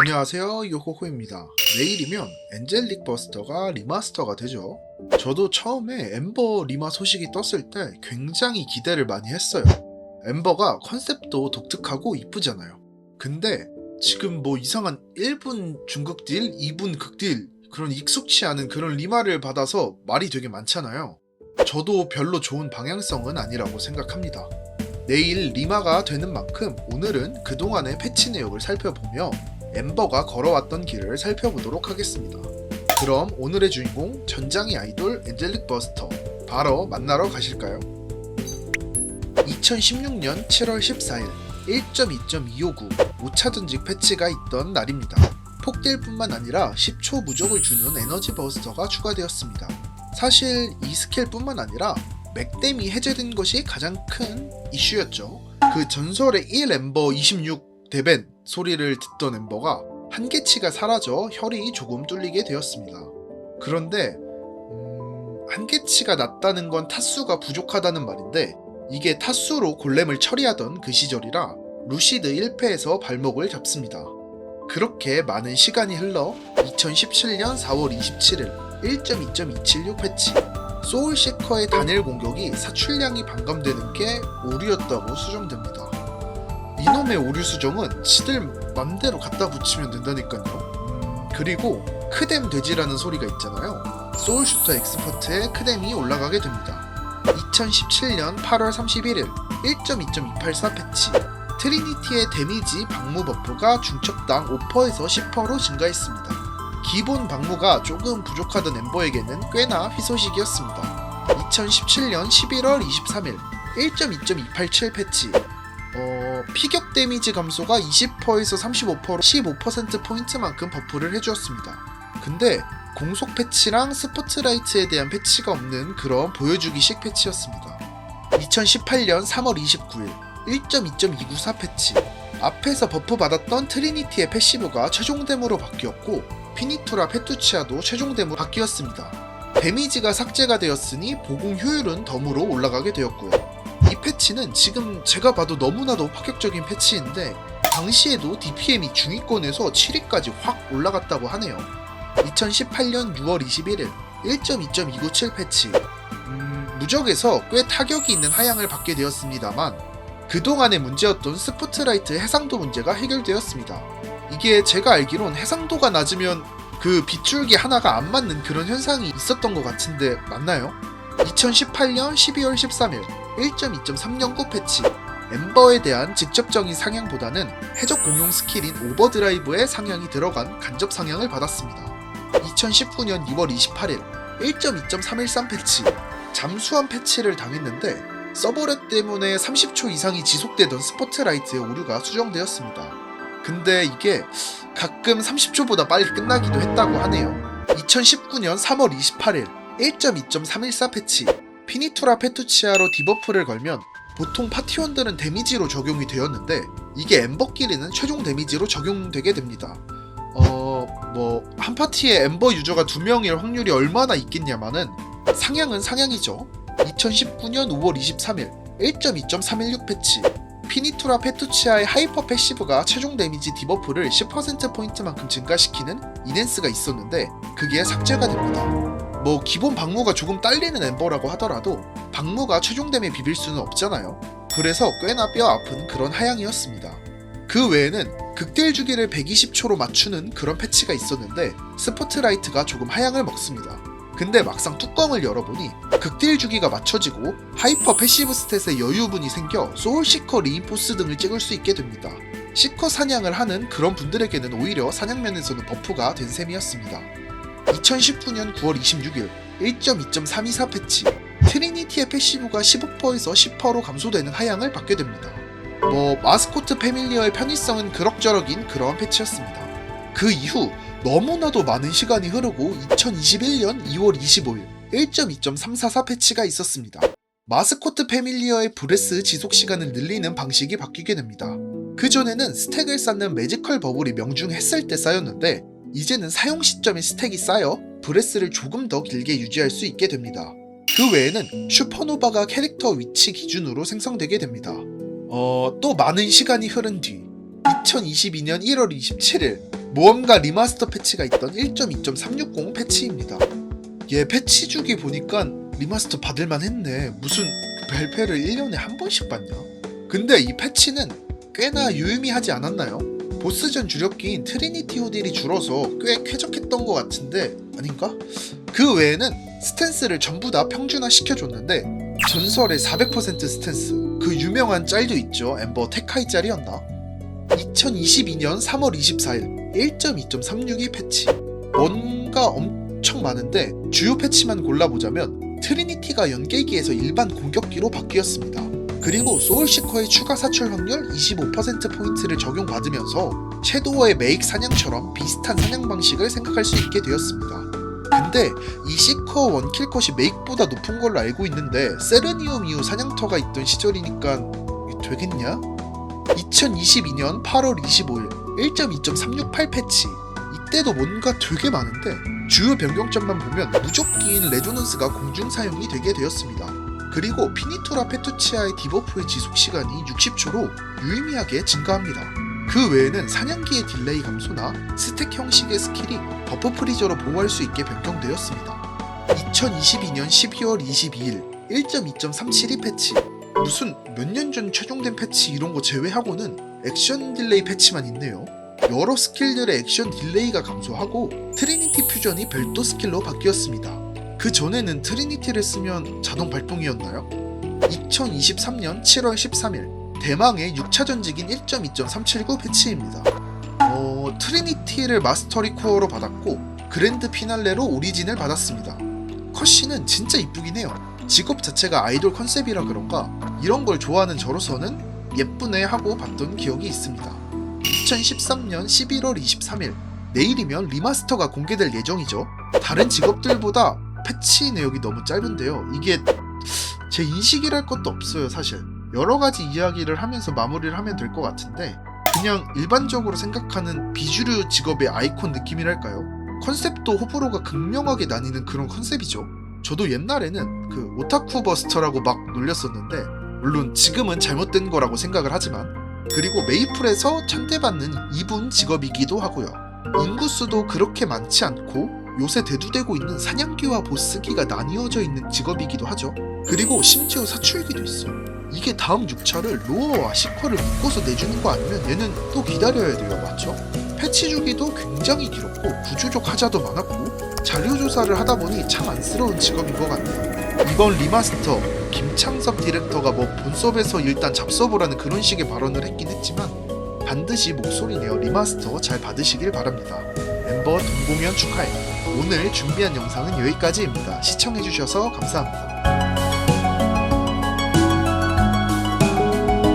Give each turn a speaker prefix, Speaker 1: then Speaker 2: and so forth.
Speaker 1: 안녕하세요, 요호호입니다. 내일이면 엔젤릭 버스터가 리마스터가 되죠. 저도 처음에 엠버 리마 소식이 떴을 때 굉장히 기대를 많이 했어요. 엠버가 컨셉도 독특하고 이쁘잖아요. 근데 지금 뭐 이상한 1분 중국 딜, 2분 극딜, 그런 익숙치 않은 그런 리마를 받아서 말이 되게 많잖아요. 저도 별로 좋은 방향성은 아니라고 생각합니다. 내일 리마가 되는 만큼 오늘은 그동안의 패치 내역을 살펴보며 엠버가 걸어왔던 길을 살펴보도록 하겠습니다. 그럼 오늘의 주인공 전장의 아이돌 엔젤릭 버스터 바로 만나러 가실까요? 2016년 7월 14일 1.2.259 5차 전직 패치가 있던 날입니다. 폭딜뿐만 아니라 10초 무적을 주는 에너지 버스터가 추가되었습니다. 사실 이 스킬뿐만 아니라 맥댐이 해제된 것이 가장 큰 이슈였죠. 그 전설의 1 엠버 26 데벤 소리를 듣던 엠버가 한계치가 사라져 혈이 조금 뚫리게 되었습니다. 그런데 한계치가 낮다는 건 타수가 부족하다는 말인데, 이게 타수로 골렘을 처리하던 그 시절이라 루시드 1패에서 발목을 잡습니다. 그렇게 많은 시간이 흘러 2017년 4월 27일 1.2.276 패치, 소울시커의 단일 공격이 사출량이 반감되는 게 오류였다고 수정됩니다. 이놈의 오류 수정은 지들 맘대로 갖다 붙이면 된다니까요. 그리고 크뎀 돼지라는 소리가 있잖아요. 소울슈터 엑스퍼트에 크뎀이 올라가게 됩니다. 2017년 8월 31일 1.2.284 패치, 트리니티의 데미지 방무 버프가 중첩당 5%에서 10%로 증가했습니다. 기본 방무가 조금 부족하던 엠버에게는 꽤나 희소식이었습니다. 2017년 11월 23일 1.2.287 패치, 피격 데미지 감소가 20%에서 35%로 15%포인트만큼 버프를 해주었습니다. 근데 공속 패치랑 스포트라이트에 대한 패치가 없는 그런 보여주기식 패치였습니다. 2018년 3월 29일 1.2.294 패치, 앞에서 버프 받았던 트리니티의 패시브가 최종댐으로 바뀌었고 피니투라 페투치아도 최종댐으로 바뀌었습니다. 데미지가 삭제가 되었으니 보공 효율은 덤으로 올라가게 되었고요. 이 패치는 지금 제가 봐도 너무나도 파격적인 패치인데 당시에도 DPM이 중위권에서 7위까지 확 올라갔다고 하네요. 2018년 6월 21일 1.2.297 패치, 무적에서 꽤 타격이 있는 하향을 받게 되었습니다만 그동안의 문제였던 스포트라이트 해상도 문제가 해결되었습니다. 이게 제가 알기론 해상도가 낮으면 그 빗줄기 하나가 안 맞는 그런 현상이 있었던 것 같은데 맞나요? 2018년 12월 13일 1.2.309 패치, 엠버에 대한 직접적인 상향보다는 해적 공용 스킬인 오버드라이브의 상향이 들어간 간접 상향을 받았습니다. 2019년 2월 28일 1.2.313 패치, 잠수함 패치를 당했는데 서버렉 때문에 30초 이상이 지속되던 스포트라이트의 오류가 수정되었습니다. 근데 이게 가끔 30초보다 빨리 끝나기도 했다고 하네요. 2019년 3월 28일 1.2.314 패치, 피니투라 페투치아로 디버프를 걸면 보통 파티원들은 데미지로 적용이 되었는데 이게 엠버끼리는 최종 데미지로 적용되게 됩니다. 한 파티에 엠버 유저가 2명일 확률이 얼마나 있겠냐마는 상향은 상향이죠. 2019년 5월 23일 1.2.316 패치, 피니투라 페투치아의 하이퍼 패시브가 최종 데미지 디버프를 10%포인트만큼 증가시키는 이넨스가 있었는데 그게 삭제가 됩니다. 뭐 기본 방무가 조금 딸리는 엠버라고 하더라도 방무가 최종 댐에 비빌 수는 없잖아요. 그래서 꽤나 뼈 아픈 그런 하향이었습니다. 그 외에는 극딜 주기를 120초로 맞추는 그런 패치가 있었는데 스포트라이트가 조금 하향을 먹습니다. 근데 막상 뚜껑을 열어보니 극딜 주기가 맞춰지고 하이퍼 패시브 스탯에 여유분이 생겨 소울시커 리인포스 등을 찍을 수 있게 됩니다. 시커 사냥을 하는 그런 분들에게는 오히려 사냥면에서는 버프가 된 셈이었습니다. 2019년 9월 26일 1.2.324 패치, 트리니티의 패시브가 15%에서 10%로 감소되는 하향을 받게 됩니다. 마스코트 패밀리어의 편의성은 그럭저럭인 그러한 패치였습니다. 그 이후 너무나도 많은 시간이 흐르고 2021년 2월 25일 1.2.344 패치가 있었습니다. 마스코트 패밀리어의 브레스 지속 시간을 늘리는 방식이 바뀌게 됩니다. 그전에는 스택을 쌓는 매지컬 버블이 명중했을 때 쌓였는데 이제는 사용 시점에 스택이 쌓여 브레스를 조금 더 길게 유지할 수 있게 됩니다. 그 외에는 슈퍼노바가 캐릭터 위치 기준으로 생성되게 됩니다. 또 많은 시간이 흐른 뒤 2022년 1월 27일 모험가 리마스터 패치가 있던 1.2.360 패치입니다. 얘 패치 주기 보니까 리마스터 받을만 했네. 무슨 발표를 1년에 한 번씩 받냐? 근데 이 패치는 꽤나 유의미하지 않았나요? 보스전 주력기인 트리니티 호딜이 줄어서 꽤 쾌적했던 것 같은데 아닌가? 그 외에는 스탠스를 전부 다 평준화 시켜줬는데 전설의 400% 스탠스, 그 유명한 짤도 있죠. 엠버 테카이 짤이었나? 2022년 3월 24일 1.2.362 패치. 뭔가 엄청 많은데 주요 패치만 골라보자면 트리니티가 연계기에서 일반 공격기로 바뀌었습니다. 그리고 소울시커의 추가 사출 확률 25%포인트를 적용받으면서 섀도우의 메익 사냥처럼 비슷한 사냥 방식을 생각할 수 있게 되었습니다. 근데 이 시커 원킬컷이 메익보다 높은 걸로 알고 있는데 세르니움 이후 사냥터가 있던 시절이니까 되겠냐? 2022년 8월 25일 1.2.368 패치. 이때도 뭔가 되게 많은데 주요 변경점만 보면 무적기인 레조넌스가 공중 사용이 되게 되었습니다. 그리고 피니투라 페투치아의 디버프의 지속시간이 60초로 유의미하게 증가합니다. 그 외에는 사냥기의 딜레이 감소나 스택 형식의 스킬이 버프 프리저로 보호할 수 있게 변경되었습니다. 2022년 12월 22일 1.2.372 패치. 무슨 몇 년 전 최종된 패치 이런 거 제외하고는 액션 딜레이 패치만 있네요. 여러 스킬들의 액션 딜레이가 감소하고 트리니티 퓨전이 별도 스킬로 바뀌었습니다. 그 전에는 트리니티를 쓰면 자동 발동이었나요? 2023년 7월 13일 대망의 6차 전직인 1.2.379 패치입니다. 트리니티를 마스터리 코어로 받았고 그랜드 피날레로 오리진을 받았습니다. 컷신은 진짜 이쁘긴 해요. 직업 자체가 아이돌 컨셉이라 그런가 이런 걸 좋아하는 저로서는 예쁘네 하고 봤던 기억이 있습니다. 2013년 11월 23일 내일이면 리마스터가 공개될 예정이죠. 다른 직업들보다 패치 내역이 너무 짧은데요. 이게 제 인식이랄 것도 없어요. 사실 여러가지 이야기를 하면서 마무리를 하면 될 것 같은데 그냥 일반적으로 생각하는 비주류 직업의 아이콘 느낌이랄까요? 컨셉도 호불호가 극명하게 나뉘는 그런 컨셉이죠. 저도 옛날에는 그 오타쿠 버스터라고 막 놀렸었는데 물론 지금은 잘못된 거라고 생각을 하지만 그리고 메이플에서 천대받는 이분 직업이기도 하고요. 인구수도 그렇게 많지 않고 요새 대두되고 있는 사냥기와 보스기가 나뉘어져 있는 직업이기도 하죠. 그리고 심지어 사출기도 있어요. 이게 다음 6차를 로어와 시커를 묶어서 내주는 거 아니면 얘는 또 기다려야 돼요. 맞죠? 패치 주기도 굉장히 길었고 구조적 하자도 많았고 자료조사를 하다보니 참 안쓰러운 직업인 것 같네요. 이번 리마스터 김창섭 디렉터가 뭐 본섭에서 일단 잡서보라는 그런 식의 발언을 했긴 했지만 반드시 목소리 내어 리마스터 잘 받으시길 바랍니다. 멤버 동공연 축하해. 오늘 준비한 영상은 여기까지입니다. 시청해주셔서 감사합니다.